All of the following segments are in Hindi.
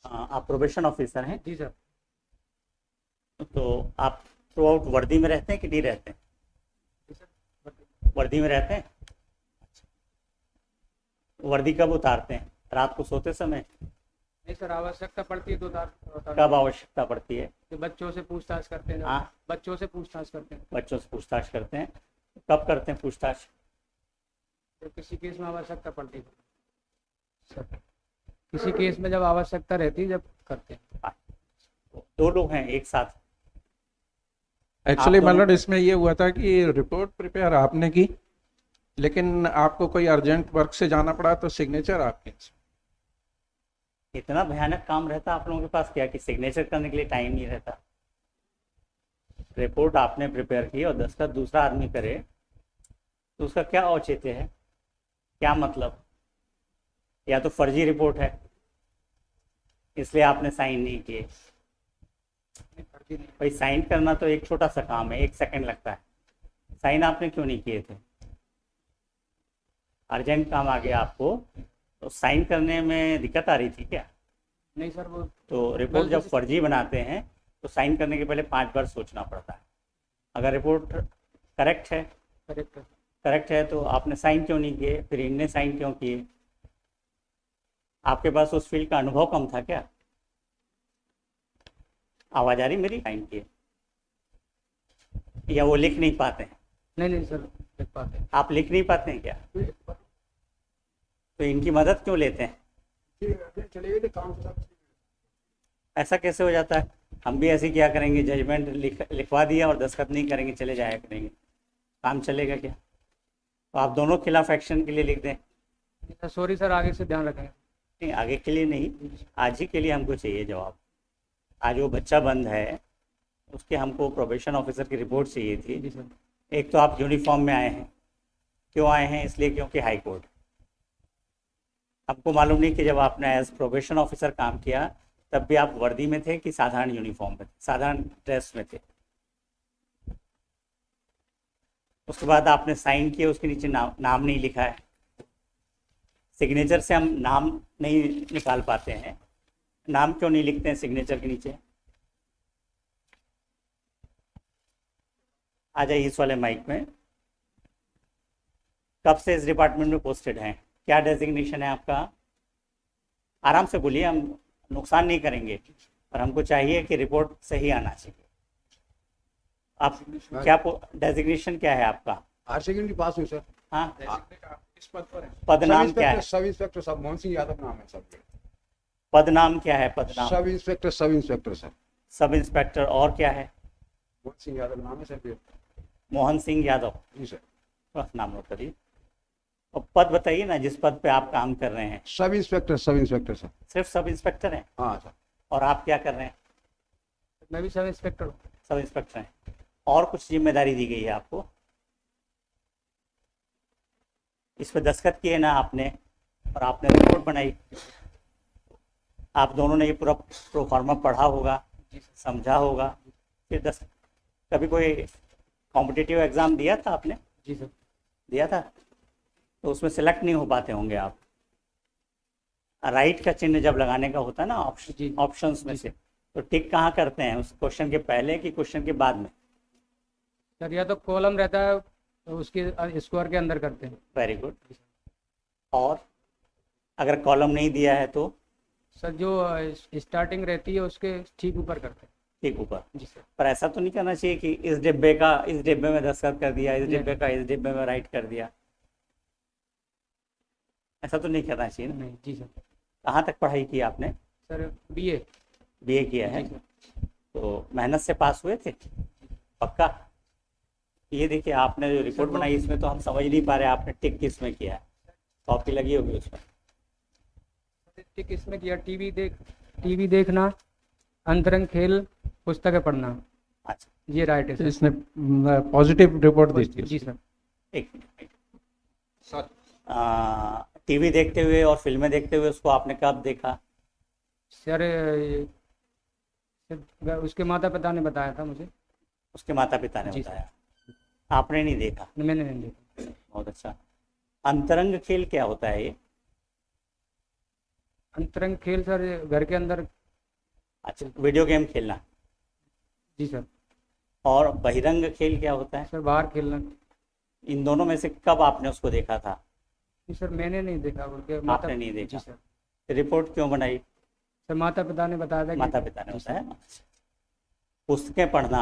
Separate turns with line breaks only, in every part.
आप प्रोबेशन ऑफिसर हैं?
जी सर।
तो आप थ्रू आउट वर्दी में रहते हैं कि नहीं रहते हैं?
जी सर।
वर्दी में रहते हैं। वर्दी कब उतारते हैं? रात को सोते समय?
नहीं सर, आवश्यकता पड़ती है तो
कब आवश्यकता पड़ती है?
कि बच्चों से पूछताछ करते हैं
हाँ,
बच्चों से पूछताछ करते हैं।
बच्चों से पूछताछ करते हैं। कब करते हैं पूछताछ?
तो किसी केस में आवश्यकता पड़ती है सर, किसी केस में जब आवश्यकता रहती है जब करते हैं।
हाँ, दो लोग हैं एक साथ?
एक्चुअली
दोनों-
मतलब इसमें ये हुआ था कि रिपोर्ट प्रिपेयर आपने की, लेकिन आपको कोई अर्जेंट वर्क से जाना पड़ा तो सिग्नेचर आपके।
इतना भयानक काम रहता आप लोगों के पास क्या कि सिग्नेचर करने के लिए टाइम नहीं रहता? रिपोर्ट आपने प्रिपेयर की और दस्तखत दूसरा आदमी करे तो उसका क्या औचित्य है? क्या मतलब? या तो फर्जी रिपोर्ट है इसलिए आपने साइन नहीं किए। भाई साइन करना तो एक छोटा सा काम है, 1 सेकंड लगता है। साइन आपने क्यों नहीं किए थे? अर्जेंट काम आ गया आपको तो साइन करने में दिक्कत आ रही थी क्या?
नहीं सर, वो
तो रिपोर्ट जब फर्जी बनाते हैं तो साइन करने के पहले 5 बार सोचना पड़ता है। अगर रिपोर्ट करेक्ट है
करेक्ट है।
करेक्ट है तो आपने साइन क्यों नहीं किए? फिर इनने साइन क्यों किए? आपके पास उस फील्ड का अनुभव कम था क्या? आवाज आ रही मेरी? साइन किए या वो लिख नहीं पाते हैं?
नहीं सर, लिख पाते हैं।
आप लिख नहीं पाते हैं क्या? तो इनकी मदद क्यों लेते हैं? ऐसा कैसे हो जाता है? हम भी ऐसे क्या करेंगे, जजमेंट लिखवा दिया और दस्तखत नहीं करेंगे, चले जाया करेंगे, काम चलेगा क्या? तो आप दोनों खिलाफ एक्शन के लिए लिख दें।
सॉरी सर, आगे से ध्यान रखेंगे।
नहीं, आगे के लिए नहीं, आज ही के लिए हमको चाहिए जवाब। आज वो बच्चा बंद है, उसके हमको प्रोबेशन ऑफिसर की रिपोर्ट चाहिए थी।
जी सर।
एक तो आप यूनिफॉर्म में आए हैं, क्यों आए हैं? इसलिए क्योंकि हाई कोर्ट। आपको मालूम नहीं कि जब आपने एज प्रोबेशन ऑफिसर काम किया तब भी आप वर्दी में थे कि साधारण यूनिफॉर्म में थे, साधारण ड्रेस में थे? उसके बाद आपने साइन किए, उसके नीचे नाम नहीं लिखा है। सिग्नेचर से हम नाम नहीं निकाल पाते हैं। नाम क्यों नहीं लिखते हैं सिग्नेचर के नीचे? आ जाइए इस वाले माइक में। कब से इस डिपार्टमेंट में पोस्टेड हैं? क्या डेजिग्नेशन है आपका? आराम से बोलिए, हम नुकसान नहीं करेंगे, पर हमको चाहिए कि रिपोर्ट सही आना चाहिए। आप क्या डेजिग्नेशन क्या है आपका?
हायर सेकेंडरी पास हूँ सर।
हाँ,
इस पद पर है।
पद नाम क्या है?
सब इंस्पेक्टर साहब, मोहन सिंह यादव नाम है सर।
पद नाम क्या है? पद नाम
sub inspector sir.
Sub inspector. और क्या है?
मोहन सिंह यादव नाम है सर।
मोहन सिंह यादव।
जी सर।
बस नाम नोट करिए और पद बताइए ना जिस पद पे आप काम कर रहे हैं।
Sub inspector sir.
सिर्फ सब इंस्पेक्टर हैं?
हाँ सर।
और आप क्या कर रहे हैं?
मैं भी सब इंस्पेक्टर हूँ।
सब इंस्पेक्टर हैं। और कुछ जिम्मेदारी दी गई है आपको? इस पे दस्तखत किए ना आपने, और आपने रिपोर्ट बनाई। आप दोनों ने ये पूरा प्रोफार्मा पढ़ा होगा, समझा होगा। फिर कभी कोई कॉम्पिटिटिव एग्ज़ाम दिया था आपने?
जी सर।
दिया था? तो उसमें सेलेक्ट नहीं हो पाते होंगे आप। राइट का चिन्ह जब लगाने का होता है ना
जी।
ऑप्शंस में से, तो टिक कहाँ करते हैं? उस क्वेश्चन के पहले कि क्वेश्चन के बाद में?
सर, या तो कॉलम रहता है तो उसके स्क्वायर के अंदर करते हैं।
Very good. और अगर कॉलम नहीं दिया है तो?
सर, जो स्टार्टिंग रहती है उसके ठीक ऊपर करते हैं।
ठीक ऊपर।
जी सर।
पर ऐसा तो नहीं करना चाहिए कि इस डिब्बे का इस डिब्बे में दस्तखत कर दिया, इस
नहीं।
डिब्बे का इस डिब्बे में राइट कर दिया। ऐसा तो नहीं करना चाहिए ना?
नहीं। जी सर।
कहाँ तक पढ़ाई की आपने?
Sir, BA.
बीए किया है?
जी सर।
तो मेहनत से पास हुए थे पक्का? ये देखिए, आपने जो रिपोर्ट बनाई इसमें तो हम समझ नहीं पा रहे आपने टिक किस में किया है। कॉपी लगी होगी उसमें।
टिक इसमें किया, टीवी देखना, अंतरंग खेल, पुस्तकें पढ़ना।
अच्छा,
ये राइट है
तो
सर।
इसने पॉजिटिव रिपोर्ट दी थी।
जी सर।
एक मिनट। टीवी देखते हुए और फिल्में देखते हुए उसको आपने कब देखा?
सर, उसके माता पिता ने बताया था मुझे।
उसके माता पिता ने
जी सर।
बताया, आपने नहीं देखा?
मैंने नहीं देखा।
बहुत अच्छा। अंतरंग खेल क्या होता है ये?
अंतरंग खेल सर घर के अंदर।
अच्छा, वीडियो गेम खेलना।
जी सर।
और बहिरंग खेल क्या होता है?
सर बाहर खेलना।
इन दोनों में से कब आपने उसको देखा था?
जी सर, मैंने नहीं देखा, उनके
आपने नहीं देखा?
जी सर।
रिपोर्ट क्यों बनाई?
सर माता पिता ने बताया था कि
माता पिता ने
जी
बताया।
सर।
पुस्तकें पढ़ना,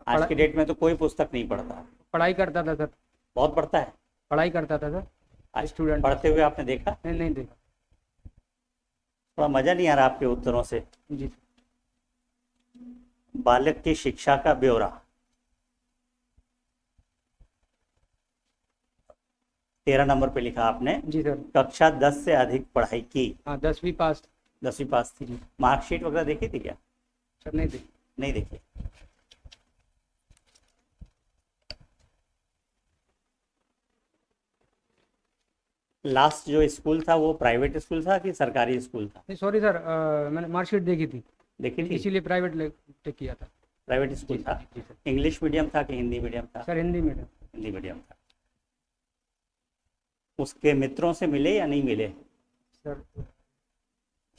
आज
पढ़ा-
की डेट में तो कोई पुस्तक नहीं पढ़ता।
पढ़ाई करता था सर।
बहुत पढ़ता है।
पढ़ाई करता था सर।
आज
स्टूडेंट।
पढ़ते हुए आपने देखा?
नहीं देखा।
थोड़ा मजा नहीं आ रहा आपके उत्तरों से।
जी।
बालक की शिक्षा का ब्यौरा, 13 नंबर पे लिखा आपने।
जी सर।
कक्षा 10 से अधिक पढ़ाई की।
हाँ 10वीं पास।
10वीं पास थी। मार्कशीट वगैरह देखी थी क्या?
सर नहीं देखी।
नहीं देखी। लास्ट जो स्कूल था वो प्राइवेट स्कूल था कि सरकारी स्कूल था?
नहीं सॉरी सर, मैंने मार्कशीट देखी थी,
देखी थी?
इसीलिए प्राइवेट किया था।
प्राइवेट स्कूल था।
जी सर।
इंग्लिश मीडियम था कि हिंदी मीडियम था?
Sir Hindi medium.
Hindi medium था। उसके मित्रों से मिले या नहीं मिले?
सर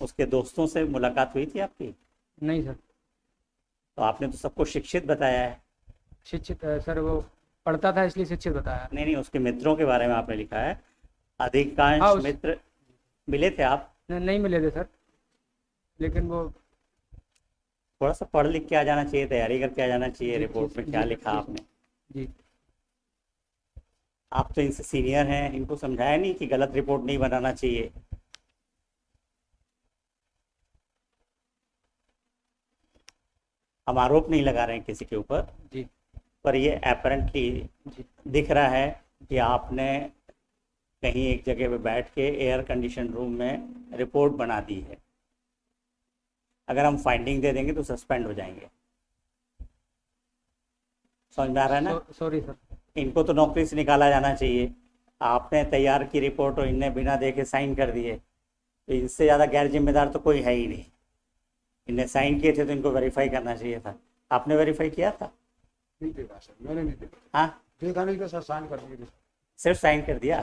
उसके दोस्तों से मुलाकात हुई थी आपकी?
नहीं सर।
तो आपने तो सबको शिक्षित बताया है।
शिक्षित सर वो पढ़ता था इसलिए शिक्षित बताया।
नहीं नहीं, उसके मित्रों के बारे में आपने लिखा है। अधिकांश
हाँ,
मित्र मिले थे आप?
नहीं मिले थे सर, लेकिन वो
थोड़ा सा पढ़ लिख के आ जाना चाहिए, तैयारी करके आ जाना चाहिए। रिपोर्ट में क्या लिखा आपने?
जी।
आप तो इनसे सीनियर हैं, इनको समझाया नहीं कि गलत रिपोर्ट नहीं बनाना चाहिए? हम आरोप नहीं लगा रहे हैं किसी के ऊपर,
जी
पर ये अपरेंटली
जी
दिख रहा है कि आपने कहीं एक जगह पे बैठ के एयर कंडीशन रूम में रिपोर्ट बना दी है। अगर हम फाइंडिंग दे देंगे तो सस्पेंड हो जाएंगे। समझ में आ रहा है ना?
Sorry sir.
इनको तो नौकरी से निकाला जाना चाहिए। आपने तैयार की रिपोर्ट और इनने बिना देखे साइन कर दिए, तो इनसे ज़्यादा गैर जिम्मेदार तो कोई है ही नहीं। इनने साइन किए थे तो इनको वेरीफाई करना चाहिए था। आपने वेरीफाई किया था?
नहीं देखा सर, मैंने नहीं देखा।
हाँ,
देखा नहीं तो सर साइन कर दिए थे।
सिर्फ साइन कर दिया।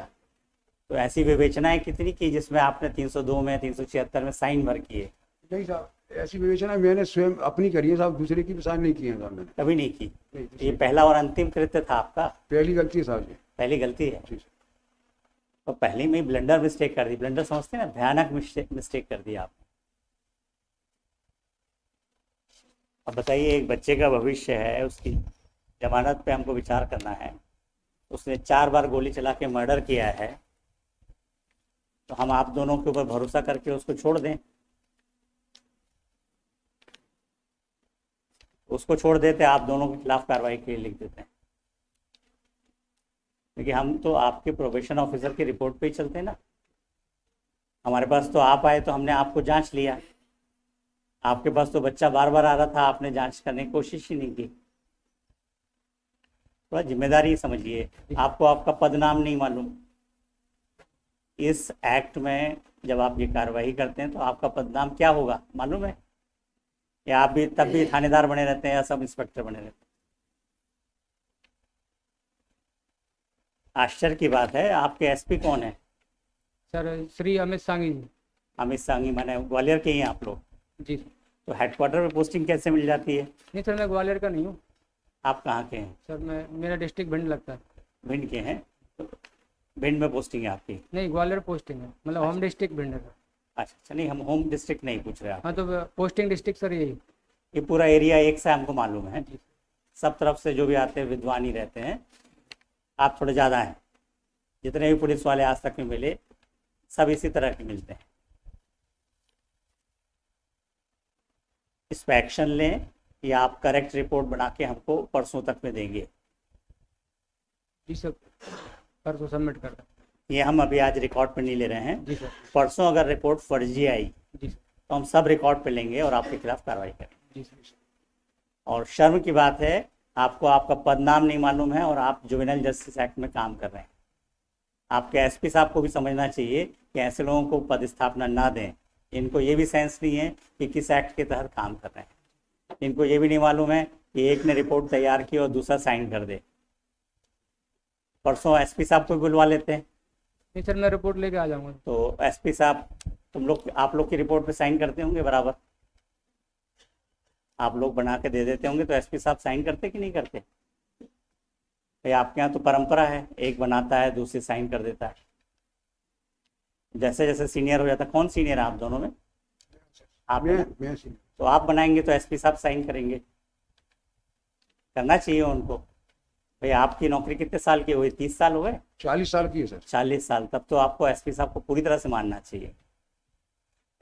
तो ऐसी विवेचनाएं कितनी की जिसमें आपने 302 में 376 में साइन भर किए?
नहीं साहब, ऐसी विवेचना मैंने स्वयं अपनी करी है साहब, दूसरे की भी साइन नहीं किए हैं साहब मैंने।
कभी नहीं की?
नहीं,
ये पहला और अंतिम कृत्य था आपका?
पहली गलती है साहब जी।
पहली गलती है।
जी सर।
तो पहले में ब्लंडर मिस्टेक कर दी। ब्लंडर समझते हैं ना, भयानक मिस्टेक कर दिया आपने। अब बताइए, एक बच्चे का भविष्य है, उसकी जमानत पे हमको विचार करना है। उसने 4 बार गोली चला के मर्डर किया है, तो हम आप दोनों के ऊपर भरोसा करके उसको छोड़ दें? उसको छोड़ देते, आप दोनों के खिलाफ कार्रवाई के लिए लिख देते हैं। क्योंकि हम तो आपके प्रोबेशन ऑफिसर की रिपोर्ट पे ही चलते हैं ना। हमारे पास तो आप आए तो हमने आपको जांच लिया। आपके पास तो बच्चा बार बार आ रहा था, आपने जांच करने की कोशिश ही नहीं की। थोड़ा जिम्मेदारी समझिए। आपको आपका पदनाम नहीं मालूम। इस एक्ट में जब आप ये कार्रवाई करते हैं तो आपका पदनाम क्या होगा मालूम है? या आप भी तब भी थानेदार बने रहते हैं या सब इंस्पेक्टर बने रहते हैं? आश्चर्य की बात है, आपके एसपी कौन है?
सर श्री अमित सांगी जी।
अमित सांगी, माने ग्वालियर के ही हैं आप लोग?
जी।
तो हेडक्वार्टर में पोस्टिंग कैसे मिल जाती है?
नहीं सर, मैं ग्वालियर का नहीं हूँ
आप कहाँ के हैं?
सर, मेरा डिस्ट्रिक्ट भिंड लगता है।
भिंड के हैं? तो भिंड में पोस्टिंग है आपकी?
नहीं, ग्वालियर पोस्टिंग है, मतलब होम डिस्ट्रिक्ट भिंड है सर।
अच्छा, नहीं हम होम डिस्ट्रिक्ट नहीं पूछ रहे आप।
हाँ तो पोस्टिंग डिस्ट्रिक्ट सर यही।
ये पूरा एरिया एक से हमको मालूम है।
जी।
सब तरफ से जो भी आते हैं विद्वान ही रहते हैं। आप थोड़े ज़्यादा हैं। जितने भी पुलिस वाले आज तक में मिले सब इसी तरह के मिलते हैं। इस पर एक्शन लें या आप करेक्ट रिपोर्ट बना के हमको परसों तक में देंगे?
जी सर, परसों सबमिट कर दें।
ये हम अभी आज रिकॉर्ड पे नहीं ले रहे हैं।
जी सर।
परसों अगर रिपोर्ट फर्जी आई
जी सर।
तो हम सब रिकॉर्ड पे लेंगे और आपके खिलाफ कार्रवाई करेंगे।
जी सर।
और शर्म की बात है, आपको आपका पदनाम नहीं मालूम है और आप जुवेनाइल जस्टिस एक्ट में काम कर रहे हैं। आपके एसपी साहब को भी समझना चाहिए कि ऐसे लोगों को पदस्थापना ना दें। इनको ये भी सेंस नहीं है कि किस एक्ट के तहत काम कर रहे हैं। इनको ये भी नहीं मालूम है कि एक ने रिपोर्ट तैयार की और दूसरा साइन कर दे। परसों एसपी साहब को भी बुलवा लेते हैं।
नहीं सर, मैं रिपोर्ट लेके आ जाऊँगा।
तो एसपी साहब आप लोग की रिपोर्ट पे साइन करते होंगे बराबर, आप लोग बना के दे देते होंगे, तो एसपी साहब साइन करते कि नहीं करते? भाई आपके यहाँ तो परंपरा है, एक बनाता है दूसरी साइन कर देता है। जैसे जैसे सीनियर हो जाता है, कौन सीनियर है आप दोनों में? आप हैं ना?
मैं सी-
तो आप बनाएंगे तो एसपी साहब साइन करेंगे, करना चाहिए उनको। भाई आपकी नौकरी कितने साल की हुई? 30 साल हो गए?
40 साल की है सर।
40 साल, तब तो आपको एसपी साहब को पूरी तरह से मानना चाहिए।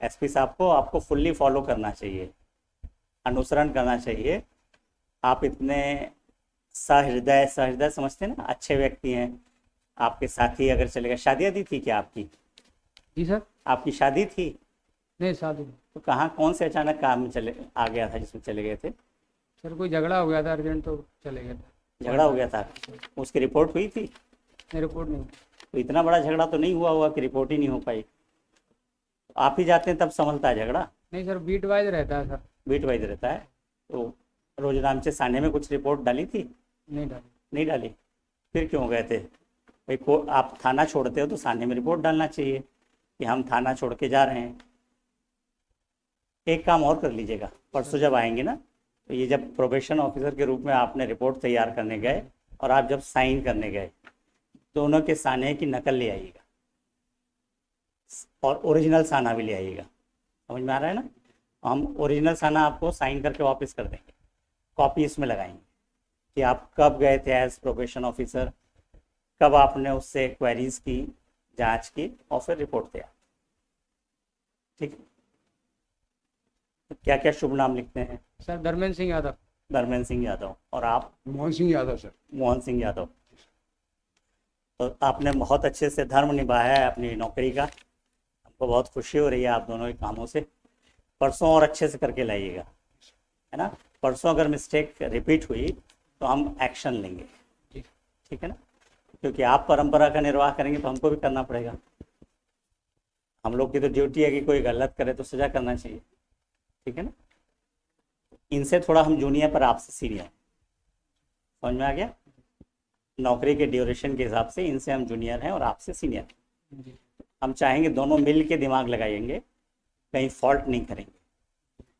एसपी साहब को आपको फुल्ली फॉलो करना चाहिए, अनुसरण करना चाहिए। आप इतने सहृदय समझते हैं ना, अच्छे व्यक्ति हैं। आपके साथी अगर चले गए, शादी आदि थी क्या आपकी?
जी सर।
आपकी शादी थी?
नहीं शादी नहीं।
तो कहाँ, कौन से अचानक काम में चले आ गया था जिसमें चले गए थे?
सर कोई झगड़ा हो गया था अर्जेंट, तो चले गए थे।
झगड़ा हो गया था, उसकी रिपोर्ट हुई थी?
नहीं रिपोर्ट नहीं।
तो इतना बड़ा झगड़ा तो नहीं हुआ कि रिपोर्ट ही नहीं हो पाई? आप ही जाते हैं तब संभलता है झगड़ा?
नहीं सर बीट वाइज रहता है सर।
बीट वाइज रहता है। तो रोजनामचे थाने में कुछ रिपोर्ट डाली थी?
नहीं डाली।
नहीं डाली? फिर क्यों गए थे? भाई को आप थाना छोड़ते हो तो थाने में रिपोर्ट डालना चाहिए कि हम थाना छोड़ के जा रहे हैं। एक काम और कर लीजिएगा, परसों जब आएंगे ना, तो ये जब प्रोबेशन ऑफिसर के रूप में आपने रिपोर्ट तैयार करने गए और आप जब साइन करने गए, दोनों के साने की नकल ले आइएगा और ओरिजिनल साना भी ले आइएगा। समझ में आ रहा है ना? हम ओरिजिनल साना आपको साइन करके वापस कर देंगे, कॉपी इसमें लगाएंगे कि आप कब गए थे एज प्रोबेशन ऑफिसर, कब आपने उससे क्वेरीज की, जांच की और फिर रिपोर्ट दिया। ठीक है? तो क्या क्या शुभ नाम लिखते हैं?
सर धर्मेंद्र सिंह यादव।
धर्मेंद्र सिंह यादव। और आप?
मोहन सिंह यादव सर।
मोहन सिंह यादव। तो आपने बहुत अच्छे से धर्म निभाया है अपनी नौकरी का, हमको बहुत खुशी हो रही है आप दोनों के कामों से। परसों और अच्छे से करके लाइएगा, है ना? परसों अगर मिस्टेक रिपीट हुई तो हम एक्शन लेंगे, ठीक है ना? क्योंकि आप परंपरा का निर्वाह करेंगे तो हमको भी करना पड़ेगा। हम लोग की तो ड्यूटी है कि कोई गलत करे तो सजा करना चाहिए, ठीक है ना? इनसे थोड़ा हम जूनियर पर आपसे सीनियर, समझ में आ गया? नौकरी के ड्यूरेशन के हिसाब से इनसे हम जूनियर हैं और आपसे सीनियर।
जी।
हम चाहेंगे दोनों मिल के दिमाग लगाएंगे, कहीं फॉल्ट नहीं करेंगे।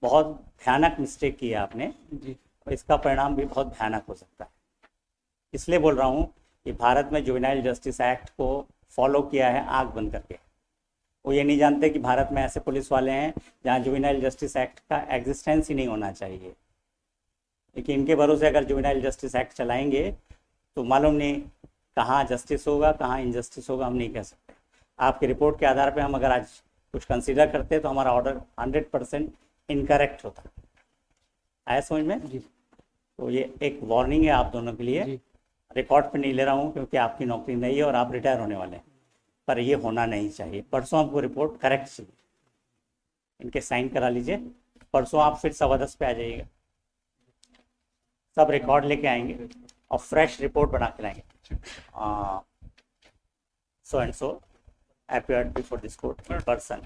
बहुत भयानक मिस्टेक की है आपने
जी।
और इसका परिणाम भी बहुत भयानक हो सकता है। इसलिए बोल रहा हूँ कि भारत में जुवेनाइल जस्टिस एक्ट को फॉलो किया है आंख बंद करके। वो ये नहीं जानते कि भारत में ऐसे पुलिस वाले हैं जहाँ जुवेनाइल जस्टिस एक्ट का एग्जिस्टेंस ही नहीं होना चाहिए। लेकिन इनके भरोसे अगर जुवेनाइल जस्टिस एक्ट चलाएंगे तो मालूम नहीं कहाँ जस्टिस होगा, कहाँ इनजस्टिस होगा, हम नहीं कह सकते। आपकी रिपोर्ट के आधार पे हम अगर आज कुछ कंसीडर करते तो हमारा ऑर्डर 100% इनकरेक्ट होता। आया समझ में?
जी।
तो ये एक वार्निंग है आप दोनों के लिए।
जी।
रिकॉर्ड पे नहीं ले रहा हूँ क्योंकि आपकी नौकरी नहीं है और आप रिटायर होने वाले हैं, पर ये होना नहीं चाहिए। परसों आपको रिपोर्ट करेक्ट चाहिए, इनके साइन करा लीजिए। परसों आप फिर 10:15 पे आ जाइएगा, सब रिकॉर्ड लेके आएंगे और फ्रेश रिपोर्ट बना के लाएंगे। So and so appeared before this court in person.